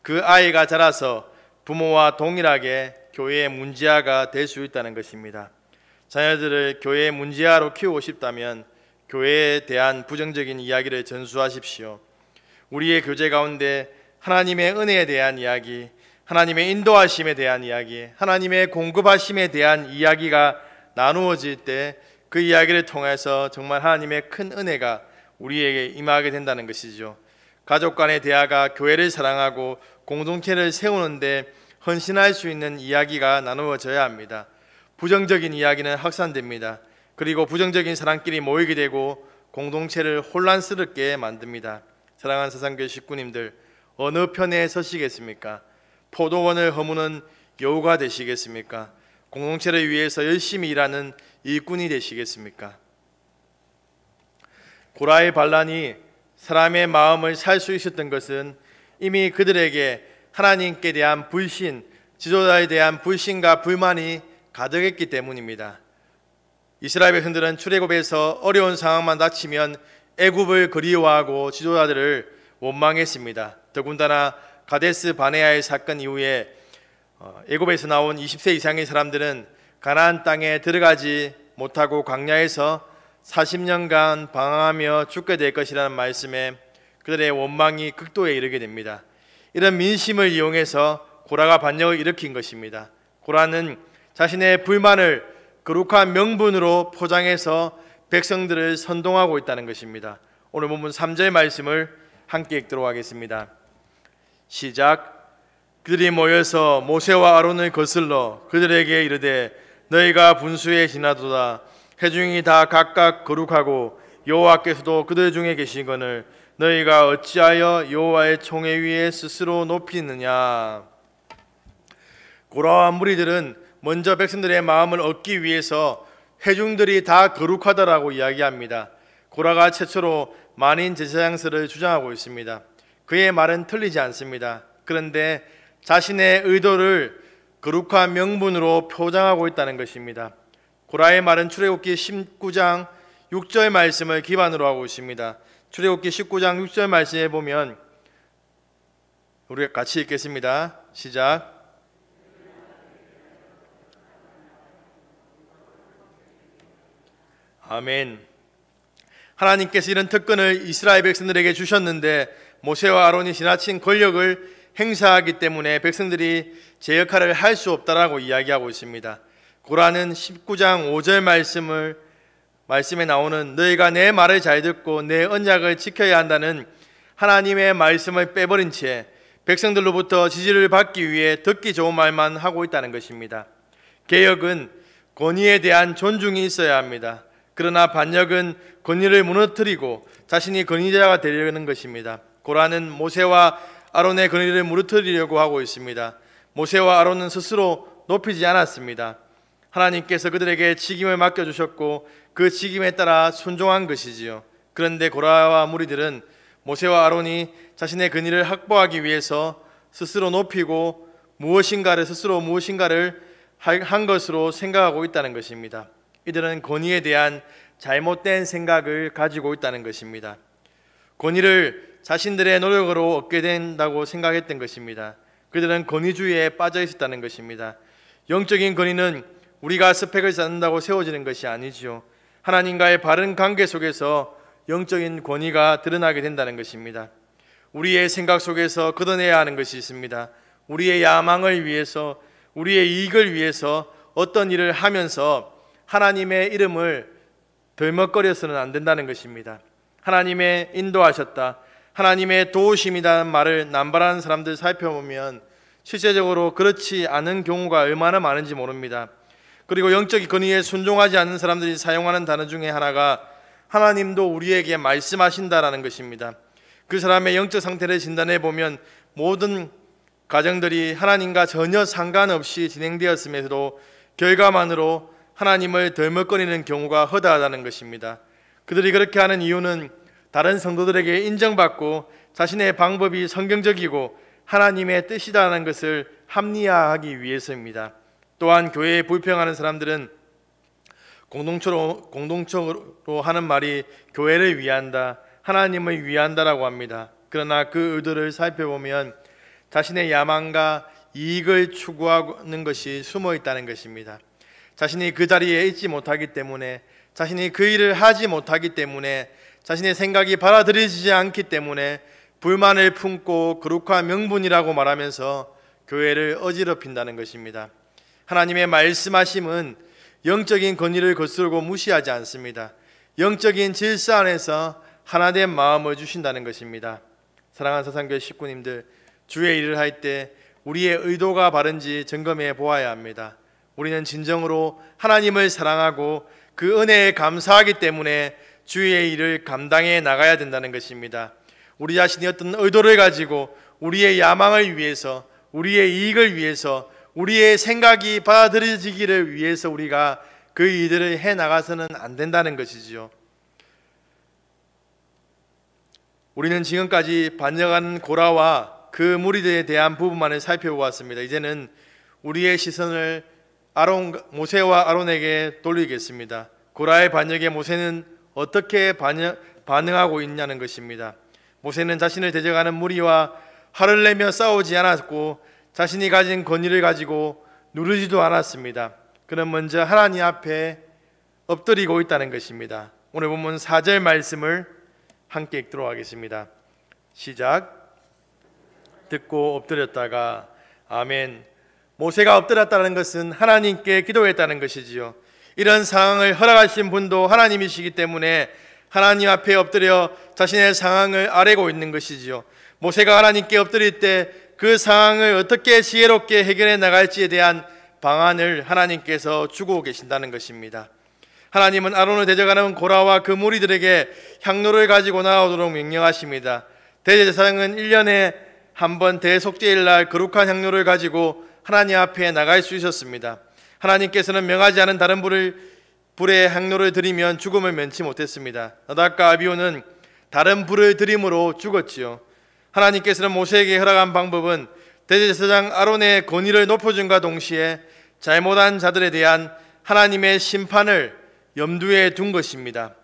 그 아이가 자라서 부모와 동일하게 교회의 문제아가 될 수 있다는 것입니다. 자녀들을 교회의 문제아로 키우고 싶다면 교회에 대한 부정적인 이야기를 전수하십시오. 우리의 교제 가운데 하나님의 은혜에 대한 이야기, 하나님의 인도하심에 대한 이야기, 하나님의 공급하심에 대한 이야기가 나누어질 때 그 이야기를 통해서 정말 하나님의 큰 은혜가 우리에게 임하게 된다는 것이죠. 가족 간의 대화가 교회를 사랑하고 공동체를 세우는데 헌신할 수 있는 이야기가 나누어져야 합니다. 부정적인 이야기는 확산됩니다. 그리고 부정적인 사람끼리 모이게 되고 공동체를 혼란스럽게 만듭니다. 사랑하는 사상교회 식구님들, 어느 편에 서시겠습니까? 포도원을 허무는 여우가 되시겠습니까? 공동체를 위해서 열심히 일하는 일꾼이 되시겠습니까? 고라의 반란이 사람의 마음을 살 수 있었던 것은 이미 그들에게 하나님께 대한 불신, 지도자에 대한 불신과 불만이 가득했기 때문입니다. 이스라엘 백성들은 출애굽에서 어려운 상황만 닥치면 애굽을 그리워하고 지도자들을 원망했습니다. 더군다나 가데스 바네아의 사건 이후에 애굽에서 나온 20세 이상의 사람들은 가나안 땅에 들어가지 못하고 광야에서 40년간 방황하며 죽게 될 것이라는 말씀에 그들의 원망이 극도에 이르게 됩니다. 이런 민심을 이용해서 고라가 반역을 일으킨 것입니다. 고라는 자신의 불만을 거룩한 명분으로 포장해서 백성들을 선동하고 있다는 것입니다. 오늘 본문 3절 말씀을 함께 읽도록 하겠습니다. 시작. 그들이 모여서 모세와 아론을 거슬러 그들에게 이르되 너희가 분수에 지나도다. 회중이 다 각각 거룩하고 여호와께서도 그들 중에 계시거늘 너희가 어찌하여 여호와의 총회 위에 스스로 높이느냐. 고라와 무리들은 먼저 백성들의 마음을 얻기 위해서 회중들이 다 거룩하다라고 이야기합니다. 고라가 최초로 만인 제사장설을 주장하고 있습니다. 그의 말은 틀리지 않습니다. 그런데 자신의 의도를 거룩한 명분으로 표장하고 있다는 것입니다. 고라의 말은 출애굽기 19장 6절 말씀을 기반으로 하고 있습니다. 출애굽기 19장 6절 말씀에 보면 우리가 같이 읽겠습니다. 시작. 아멘. 하나님께서 이런 특권을 이스라엘 백성들에게 주셨는데 모세와 아론이 지나친 권력을 행사하기 때문에 백성들이 제 역할을 할 수 없다라고 이야기하고 있습니다. 고라는 19장 5절 말씀에 나오는 너희가 내 말을 잘 듣고 내 언약을 지켜야 한다는 하나님의 말씀을 빼버린 채 백성들로부터 지지를 받기 위해 듣기 좋은 말만 하고 있다는 것입니다. 개혁은 권위에 대한 존중이 있어야 합니다. 그러나 반역은 권위를 무너뜨리고 자신이 권위자가 되려는 것입니다. 고라는 모세와 아론의 권위를 무너뜨리려고 하고 있습니다. 모세와 아론은 스스로 높이지 않았습니다. 하나님께서 그들에게 직임을 맡겨주셨고 그 직임에 따라 순종한 것이지요. 그런데 고라와 무리들은 모세와 아론이 자신의 권위를 확보하기 위해서 스스로 높이고 무엇인가를 한 것으로 생각하고 있다는 것입니다. 이들은 권위에 대한 잘못된 생각을 가지고 있다는 것입니다. 권위를 자신들의 노력으로 얻게 된다고 생각했던 것입니다. 그들은 권위주의에 빠져 있었다는 것입니다. 영적인 권위는 우리가 스펙을 쌓는다고 세워지는 것이 아니지요. 하나님과의 바른 관계 속에서 영적인 권위가 드러나게 된다는 것입니다. 우리의 생각 속에서 걷어내야 하는 것이 있습니다. 우리의 야망을 위해서, 우리의 이익을 위해서 어떤 일을 하면서 하나님의 이름을 덜먹거려서는 안 된다는 것입니다. 하나님의 인도하셨다, 하나님의 도우심이라는 말을 남발하는 사람들 살펴보면 실제적으로 그렇지 않은 경우가 얼마나 많은지 모릅니다. 그리고 영적 권위에 순종하지 않는 사람들이 사용하는 단어 중에 하나가 하나님도 우리에게 말씀하신다라는 것입니다. 그 사람의 영적 상태를 진단해 보면 모든 가정들이 하나님과 전혀 상관없이 진행되었음에도 결과만으로 하나님을 덜먹거리는 경우가 허다하다는 것입니다. 그들이 그렇게 하는 이유는 다른 성도들에게 인정받고 자신의 방법이 성경적이고 하나님의 뜻이라는 것을 합리화하기 위해서입니다. 또한 교회에 불평하는 사람들은 공동적으로 하는 말이 교회를 위한다, 하나님을 위한다라고 합니다. 그러나 그 의도를 살펴보면 자신의 야망과 이익을 추구하는 것이 숨어 있다는 것입니다. 자신이 그 자리에 있지 못하기 때문에, 자신이 그 일을 하지 못하기 때문에, 자신의 생각이 받아들여지지 않기 때문에 불만을 품고 거룩한 명분이라고 말하면서 교회를 어지럽힌다는 것입니다. 하나님의 말씀하심은 영적인 권위를 거스르고 무시하지 않습니다. 영적인 질서 안에서 하나된 마음을 주신다는 것입니다. 사랑하는 사상교회 식구님들, 주의 일을 할 때 우리의 의도가 바른지 점검해 보아야 합니다. 우리는 진정으로 하나님을 사랑하고 그 은혜에 감사하기 때문에 주의 일을 감당해 나가야 된다는 것입니다. 우리 자신이 어떤 의도를 가지고 우리의 야망을 위해서, 우리의 이익을 위해서, 우리의 생각이 받아들여지기를 위해서 우리가 그 일들을 해 나가서는 안 된다는 것이지요. 우리는 지금까지 반역하는 고라와 그 무리들에 대한 부분만을 살펴보았습니다. 이제는 우리의 시선을 모세와 아론에게 돌리겠습니다. 고라의 반역에 모세는 어떻게 반응하고 있냐는 것입니다. 모세는 자신을 대적하는 무리와 화를 내며 싸우지 않았고 자신이 가진 권위를 가지고 누르지도 않았습니다. 그는 먼저 하나님 앞에 엎드리고 있다는 것입니다. 오늘 본문 4절 말씀을 함께 읽도록 하겠습니다. 시작. 듣고 엎드렸다가 아멘. 모세가 엎드렸다는 것은 하나님께 기도했다는 것이지요. 이런 상황을 허락하신 분도 하나님이시기 때문에 하나님 앞에 엎드려 자신의 상황을 아뢰고 있는 것이지요. 모세가 하나님께 엎드릴 때 그 상황을 어떻게 지혜롭게 해결해 나갈지에 대한 방안을 하나님께서 주고 계신다는 것입니다. 하나님은 아론을 대적하는 고라와 그 무리들에게 향로를 가지고 나오도록 명령하십니다. 대제사장은 1년에 한 번 대속죄일날 거룩한 향로를 가지고 하나님 앞에 나갈 수 있었습니다. 하나님께서는 명하지 않은 다른 불에 향로를 드리면 죽음을 면치 못했습니다. 나답과 아비후는 다른 불을 드림으로 죽었지요. 하나님께서는 모세에게 허락한 방법은 대제사장 아론의 권위를 높여준과 동시에 잘못한 자들에 대한 하나님의 심판을 염두에 둔 것입니다.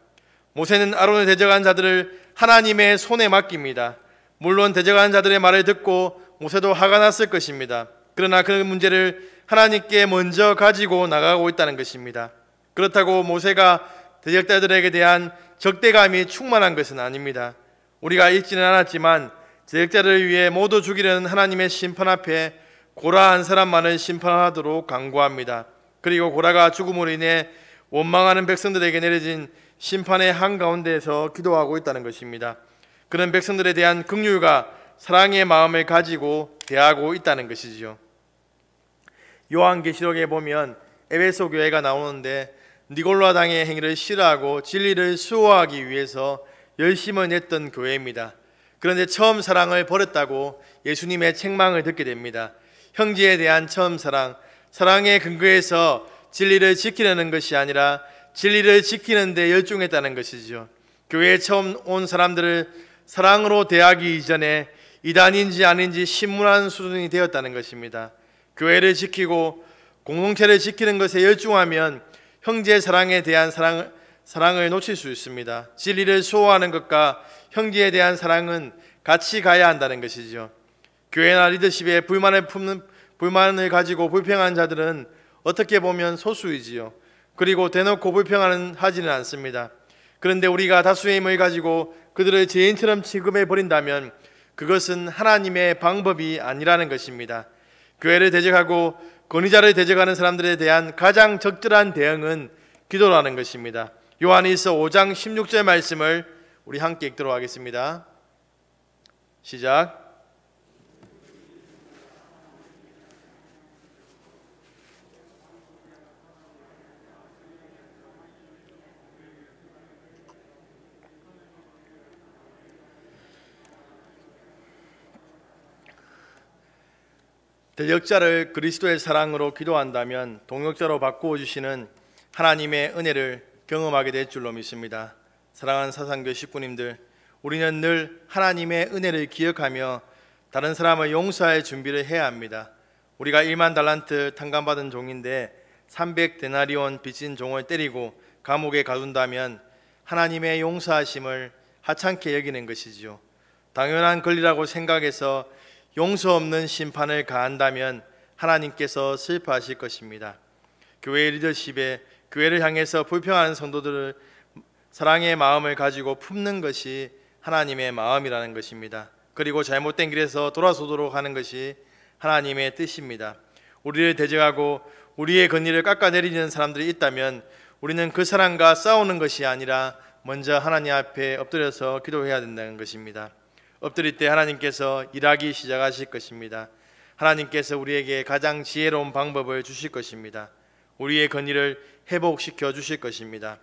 모세는 아론을 대적한 자들을 하나님의 손에 맡깁니다. 물론 대적한 자들의 말을 듣고 모세도 화가 났을 것입니다. 그러나 그 문제를 하나님께 먼저 가지고 나가고 있다는 것입니다. 그렇다고 모세가 대적자들에게 대한 적대감이 충만한 것은 아닙니다. 우리가 읽지는 않았지만 대적자를 위해 모두 죽이려는 하나님의 심판 앞에 고라 한 사람만을 심판하도록 강구합니다. 그리고 고라가 죽음으로 인해 원망하는 백성들에게 내려진 심판의 한가운데에서 기도하고 있다는 것입니다. 그런 백성들에 대한 긍휼과 사랑의 마음을 가지고 대하고 있다는 것이지요. 요한계시록에 보면 에베소 교회가 나오는데 니골라당의 행위를 싫어하고 진리를 수호하기 위해서 열심을 냈던 교회입니다. 그런데 처음 사랑을 버렸다고 예수님의 책망을 듣게 됩니다. 형제에 대한 처음 사랑의 근거에서 진리를 지키려는 것이 아니라 진리를 지키는 데 열중했다는 것이죠. 교회에 처음 온 사람들을 사랑으로 대하기 이전에 이단인지 아닌지 신문하는 수준이 되었다는 것입니다. 교회를 지키고 공동체를 지키는 것에 열중하면 형제 사랑에 대한 사랑을 놓칠 수 있습니다. 진리를 수호하는 것과 형제에 대한 사랑은 같이 가야 한다는 것이죠. 교회나 리더십에 불만을 가지고 불평한 자들은 어떻게 보면 소수이지요. 그리고 대놓고 불평하지는 않습니다. 그런데 우리가 다수의 힘을 가지고 그들을 죄인처럼 취급해 버린다면 그것은 하나님의 방법이 아니라는 것입니다. 교회를 대적하고 권위자를 대적하는 사람들에 대한 가장 적절한 대응은 기도라는 것입니다. 요한일서 5장 16절 말씀을 우리 함께 읽도록 하겠습니다. 시작. 대적자를 그리스도의 사랑으로 기도한다면 동역자로 바꾸어 주시는 하나님의 은혜를 경험하게 될 줄로 믿습니다. 사랑하는 사상교회 식구님들, 우리는 늘 하나님의 은혜를 기억하며 다른 사람을 용서할 준비를 해야 합니다. 우리가 1만 달란트 탕감받은 종인데 300데나리온 빚진 종을 때리고 감옥에 가둔다면 하나님의 용서하심을 하찮게 여기는 것이지요. 당연한 권리라고 생각해서 용서 없는 심판을 가한다면 하나님께서 슬퍼하실 것입니다. 교회 리더십에 교회를 향해서 불평하는 성도들을 사랑의 마음을 가지고 품는 것이 하나님의 마음이라는 것입니다. 그리고 잘못된 길에서 돌아서도록 하는 것이 하나님의 뜻입니다. 우리를 대적하고 우리의 권위를 깎아내리는 사람들이 있다면 우리는 그 사람과 싸우는 것이 아니라 먼저 하나님 앞에 엎드려서 기도해야 된다는 것입니다. 엎드릴 때 하나님께서 일하기 시작하실 것입니다. 하나님께서 우리에게 가장 지혜로운 방법을 주실 것입니다. 우리의 권위를 회복시켜 주실 것입니다.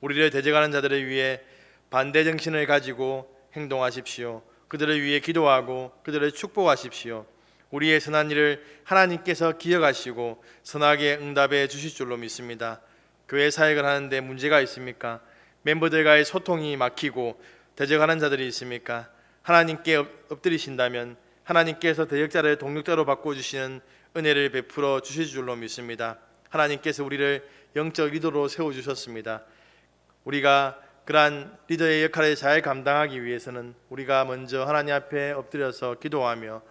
우리를 대적하는 자들을 위해 반대 정신을 가지고 행동하십시오. 그들을 위해 기도하고 그들을 축복하십시오. 우리의 선한 일을 하나님께서 기억하시고 선하게 응답해 주실 줄로 믿습니다. 교회 사역을 하는데 문제가 있습니까? 멤버들과의 소통이 막히고 대적하는 자들이 있습니까? 하나님께 엎드리신다면 하나님께서 대적자를 동력자로 바꿔주시는 은혜를 베풀어 주실 줄로 믿습니다. 하나님께서 우리를 영적 리더로 세워주셨습니다. 우리가 그러한 리더의 역할을 잘 감당하기 위해서는 우리가 먼저 하나님 앞에 엎드려서 기도하며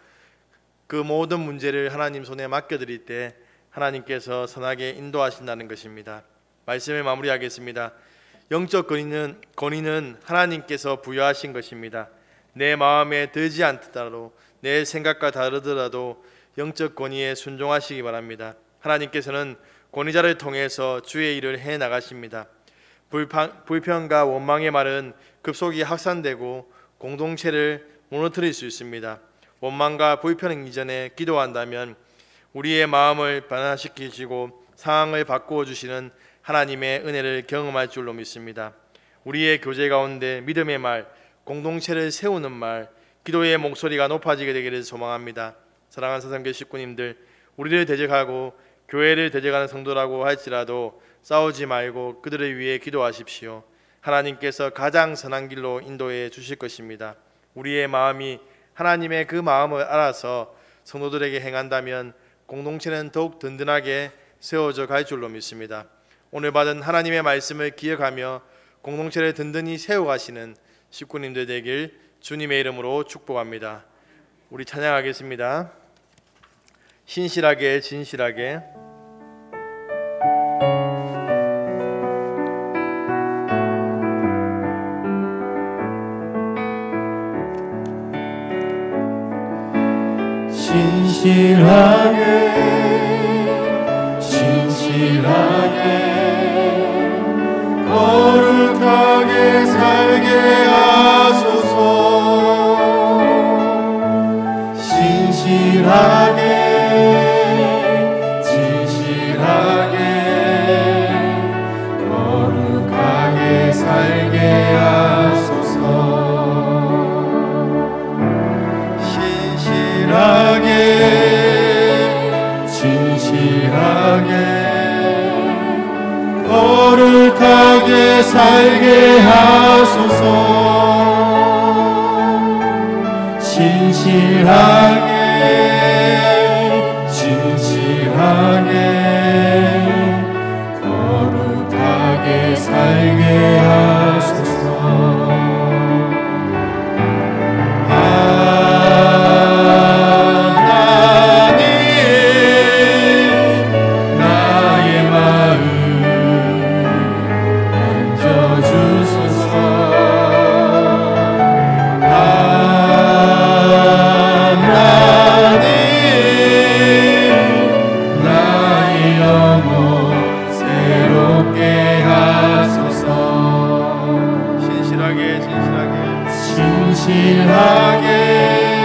그 모든 문제를 하나님 손에 맡겨드릴 때 하나님께서 선하게 인도하신다는 것입니다. 말씀을 마무리하겠습니다. 영적 권위는 하나님께서 부여하신 것입니다. 내 마음에 들지 않더라도 내 생각과 다르더라도 영적 권위에 순종하시기 바랍니다. 하나님께서는 권위자를 통해서 주의 일을 해나가십니다. 불평과 원망의 말은 급속히 확산되고 공동체를 무너뜨릴 수 있습니다. 원망과 불평 이전에 기도한다면 우리의 마음을 변화시키시고 상황을 바꾸어 주시는 하나님의 은혜를 경험할 줄로 믿습니다. 우리의 교제 가운데 믿음의 말, 공동체를 세우는 말, 기도의 목소리가 높아지게 되기를 소망합니다. 사랑하는 사상교회 식구님들, 우리를 대적하고 교회를 대적하는 성도라고 할지라도 싸우지 말고 그들을 위해 기도하십시오. 하나님께서 가장 선한 길로 인도해 주실 것입니다. 우리의 마음이 하나님의 그 마음을 알아서 성도들에게 행한다면 공동체는 더욱 든든하게 세워져 갈 줄로 믿습니다. 오늘 받은 하나님의 말씀을 기억하며 공동체를 든든히 세워가시는 식구님들 되길 주님의 이름으로 축복합니다. 우리 찬양하겠습니다. 신실하게 진실하게. 진실하게 진실하게 거룩하게 살게 하소서. 진실하게 진실하게 거룩하게 살게 하소서. 신실하게 진실하게 거룩하게 살게 하소서. 진실하게 진실하게 거룩하게 살게 하소서.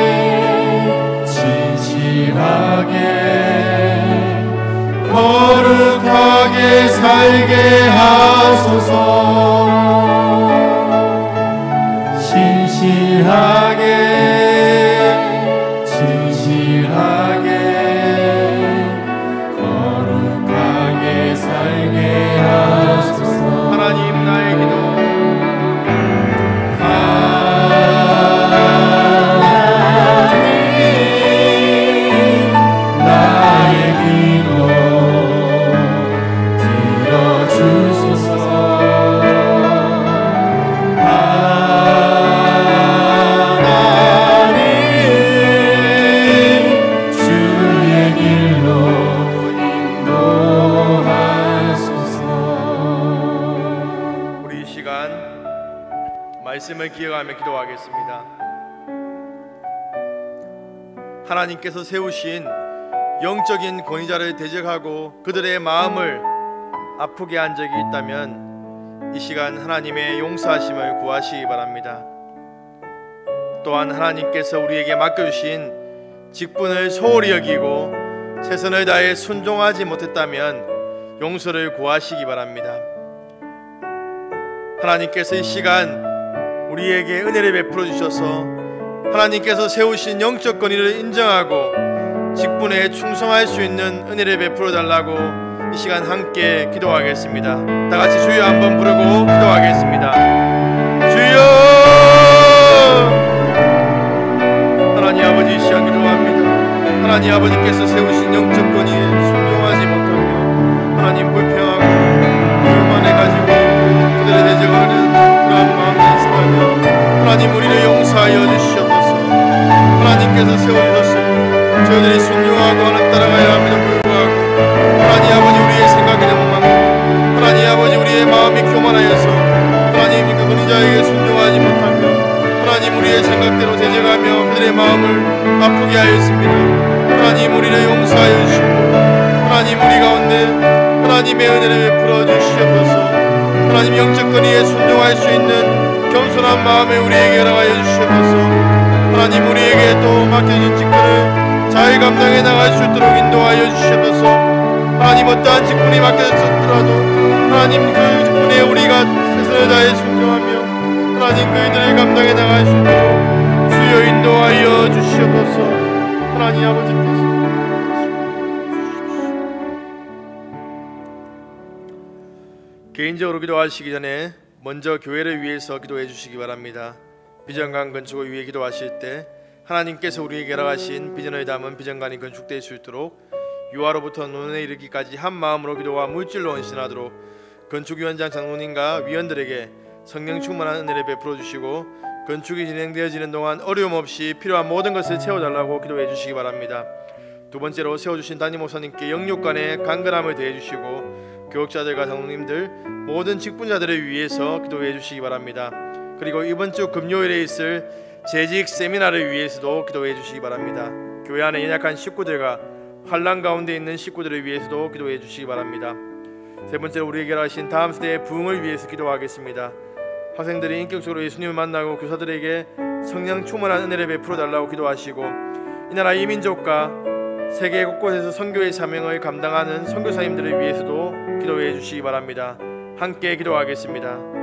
진실하게 진실하게 거룩하게 살게 하소서. 진실하게 진실하게 거룩하게 살게 하소서. 하나님 나의 기도 말씀을 기억하며 기도하겠습니다. 하나님께서 세우신 영적인 권위자를 대적하고 그들의 마음을 아프게 한 적이 있다면 이 시간 하나님의 용서하심을 구하시기 바랍니다. 또한 하나님께서 우리에게 맡겨주신 직분을 소홀히 여기고 최선을 다해 순종하지 못했다면 용서를 구하시기 바랍니다. 하나님께서 이 시간 우리에게 은혜를 베풀어 주셔서 하나님께서 세우신 영적 권위를 인정하고 직분에 충성할 수 있는 은혜를 베풀어 달라고 이 시간 함께 기도하겠습니다. 다 같이 주여 한번 부르고 기도하겠습니다. 주여! 하나님 아버지, 이 시간 기도합니다. 하나님 아버지께서 세우신 영적 권위에 순종하지 못하며 하나님 불평하고 불만해가지고 그들의 대적하는 그러한 마음이 있다면 하나님 우리를 용서하여 주시옵소서. 하나님께서 세워주셨으니 저희들이 순종하고 하나님 따라가야 함에도 불구하고 하나님 아버지 우리의 생각이 너무 많고 하나님 아버지 우리의 마음이 교만하여서 하나님 그 권위자에게 순종하지 못하며 하나님 우리의 생각대로 대적하며 그들의 마음을 아프게 하였습니다. 하나님 우리를 용서하여 주시고 하나님 우리 가운데 하나님의 은혜를 베풀어 주시옵소서. 하나님 영적 권위에 순종할 수 있는 겸손한 마음을 우리에게 허락하여 주시옵소서. 하나님 우리에게 또 맡겨진 직분을 잘 감당해 나갈 수 있도록 인도하여 주시옵소서. 하나님 어떠한 직분이 맡겨졌더라도 하나님 그 직분에 우리가 최선을 다해 순종하며 하나님 그 일들을 감당해 나갈 수 있도록 주여 인도하여 주시옵소서. 하나님 아버지께서 개인적으로 기도하시기 전에 먼저 교회를 위해서 기도해 주시기 바랍니다. 비전관 건축을 위해 기도하실 때 하나님께서 우리에게 허락하신 비전을 담은 비전관이 건축될 수 있도록 유아로부터 노년에 이르기까지 한 마음으로 기도와 물질로 헌신하도록 건축위원장 장로님과 위원들에게 성령 충만한 은혜를 베풀어 주시고 건축이 진행되어지는 동안 어려움 없이 필요한 모든 것을 채워달라고 기도해 주시기 바랍니다. 두 번째로 세워주신 담임 목사님께 영육간의 간근함을 대해 주시고 교역자들과 장로님들 모든 직분자들을 위해서 기도해 주시기 바랍니다. 그리고 이번 주 금요일에 있을 재직 세미나를 위해서도 기도해 주시기 바랍니다. 교회 안에 연약한 식구들과 환난 가운데 있는 식구들을 위해서도 기도해 주시기 바랍니다. 세 번째로 우리에게 하신 다음 세대의 부흥을 위해서 기도하겠습니다. 학생들이 인격적으로 예수님을 만나고 교사들에게 성령 충만한 은혜를 베풀어 달라고 기도하시고 이 나라 이 민족과 세계 곳곳에서 선교의 사명을 감당하는 선교사님들을 위해서도 기도해 주시기 바랍니다. 함께 기도하겠습니다.